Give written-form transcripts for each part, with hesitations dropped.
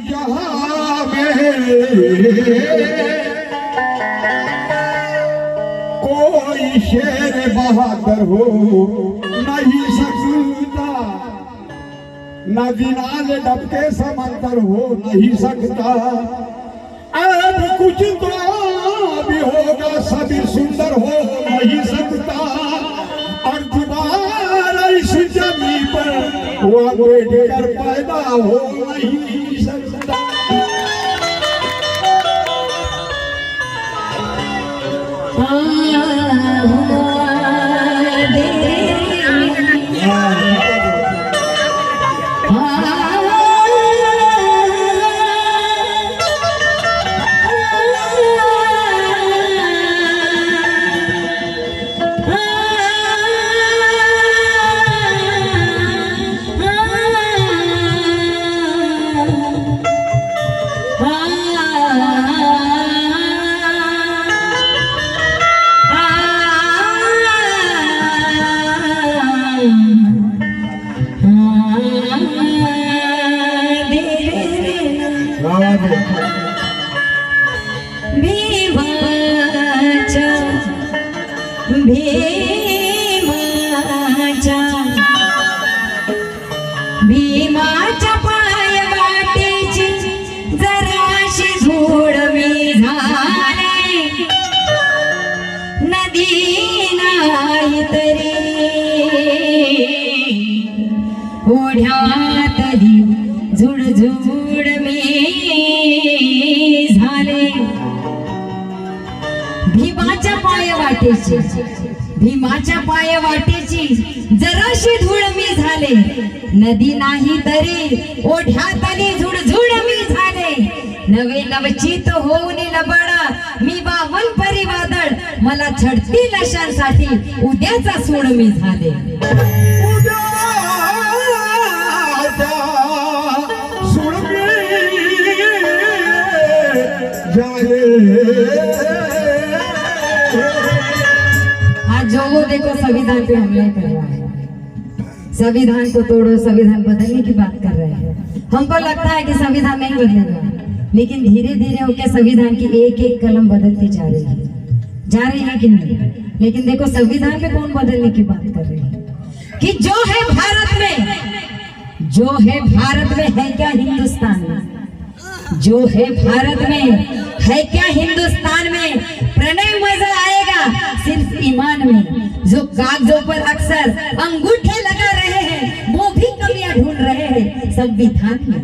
जहां में कोई शेर बहादुर हो नहीं सकता, न दिनाल डबके समंदर हो नहीं सकता। अब कुछ तो भी होगा सभी सुंदर हो नहीं सकता, और दोबारा इस जमी पर वो बेटर पैदा हो नहीं सकता। भीमाच्या पाय वाटेची जराशी धूळ मी झाले, नदी नाही तरी ओढ्यातली झुडझुड मी झाले। भीमाच्या पाय वाटेची, भीमाच्या पाय वाटेची जराशी धूळ मी झाले, नदी नाही तरी ओढ्यात आली झुडझुड मी झाले। नवे नवचित होऊन लबाडा मी वाहन परिवादळ, मला छडतील अशांसाठी उद्याचा सूड मी झाले। आज जो वो देखो संविधान पे हमला कर रहा है, संविधान को तोड़ो, संविधान बदलने की बात कर रहे हैं। हमको लगता है कि संविधान नहीं बदलेगा, लेकिन धीरे धीरे होकर संविधान की एक एक कलम बदलती जा रही है कि नहीं। लेकिन देखो संविधान में कौन बदलने की बात कर रहे हैं कि जो है भारत में, जो है भारत में है क्या हिंदुस्तान में, जो है भारत में है क्या हिंदुस्तान में। प्रणय मजा आएगा सिर्फ ईमान में, जो कागजों पर अक्सर अंगूठे लगा रहे हैं वो भी कमियां ढूंढ रहे हैं संविधान में।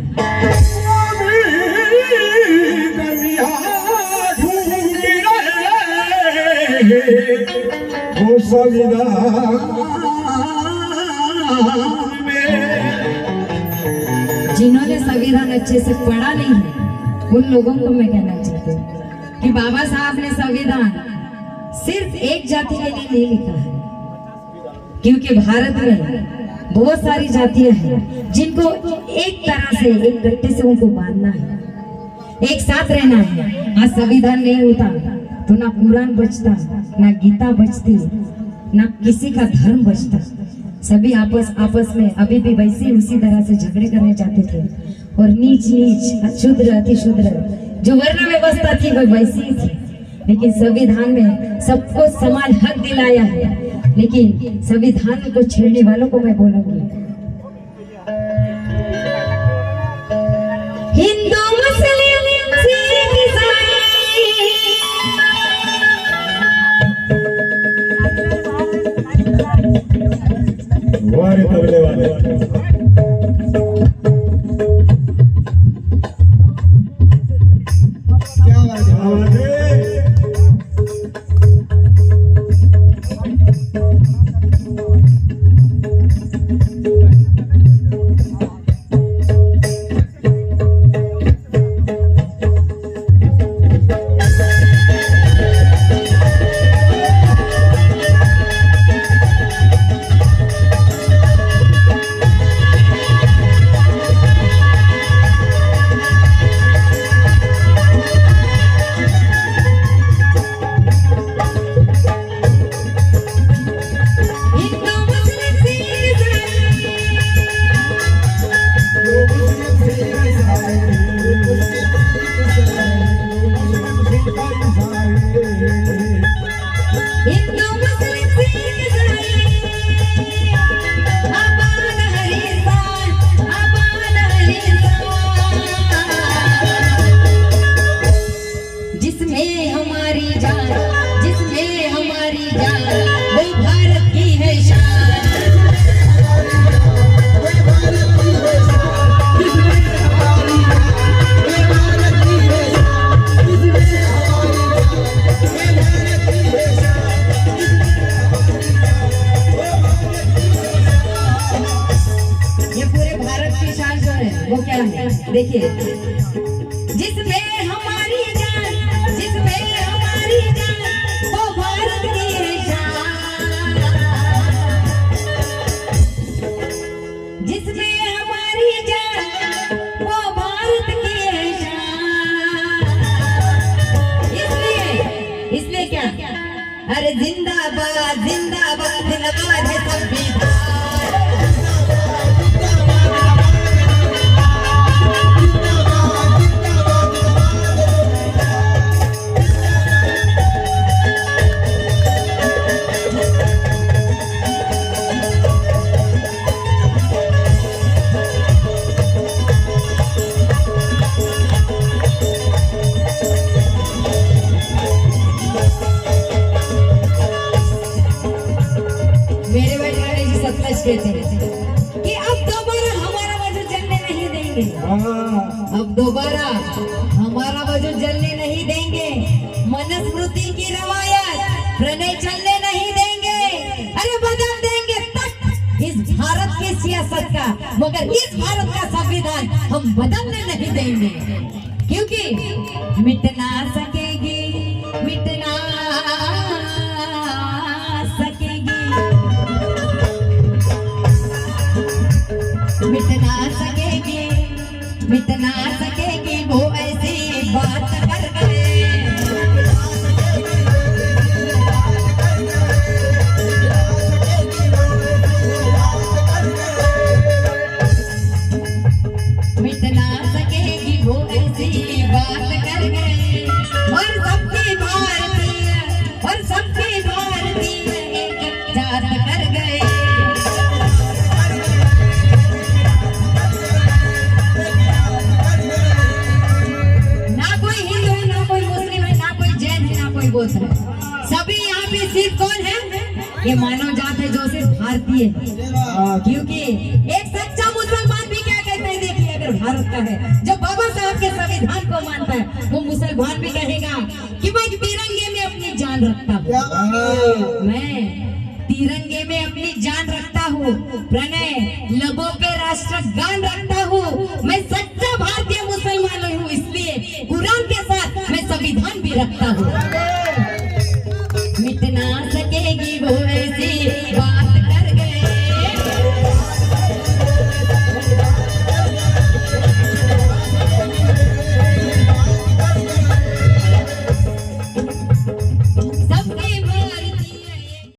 वो संविधान जिन्होंने संविधान अच्छे से पढ़ा नहीं है उन लोगों को मैं कहना चाहती हूँ कि बाबा साहब ने संविधान सिर्फ एक जाति के लिए नहीं लिखा है, क्योंकि भारत में बहुत सारी जातियां हैं जिनको एक तरह से, एक गट्टे से उनको बांधना है, एक साथ रहना है। आज संविधान नहीं होता तो ना कुरान बचता, ना गीता बचती, ना किसी का धर्म बचता। सभी आपस में अभी भी वैसे उसी तरह से झगड़े करने जाते थे, और नीच नीच, क्षुद्र अति क्षुद्र, जो वर्ण व्यवस्था थी वो वैसी ही थी। लेकिन संविधान में सबको समान हक दिलाया है। लेकिन संविधान को छेड़ने वालों को मैं बोलूंगी, हिंदू मुस्लिम सिख ईसाई, वारे तबले वाले क्या बात है। देखिए, जिसमें हमारी जान, जिसमें हमारी जान, वो भारत की शान। जिसमें हमारी जान, वो भारत की शान। इसलिए क्या? अरे जिंदाबाद जिंदाबाद जिंदाबाद है संविधान। मेरे बड़े गणेश जी सतलज कहते हैं कि अब दोबारा हमारा वजूद जलने नहीं देंगे। अब दोबारा हमारा वजूद जलने नहीं देंगे। मनुस्मृति की रवायत प्रणय चलने नहीं देंगे। अरे बदल देंगे तक इस भारत की सियासत का, मगर इस भारत का संविधान हम बदलने नहीं देंगे, क्योंकि मिट ना सकेगी, मिट ना सकेगी, मिट ना सकेगी, मिट ना सकेगी वो ऐसी बात कर गए। मिट ना सकेगी वो ऐसी बात कर गए। और सबकी भारतीय, और सबकी भारतीय एक जात कर गए। सभी यहाँ पे सिर्फ कौन है? ये मानव जात है जो सिर्फ भारतीय है। क्योंकि एक सच्चा मुसलमान भी क्या कहता है, देखिए, अगर भारत का है, जब बाबा साहब के संविधान को मानता है, वो मुसलमान भी कहेगा कि मैं तिरंगे में अपनी जान रखता हूँ, मैं तिरंगे में अपनी जान रखता हूँ, प्रणय लबों पे राष्ट्रगान रखता हूँ, मैं सच्चा भारतीय मुसलमान हूँ, इसलिए कुरान के साथ मैं संविधान भी रखता हूँ।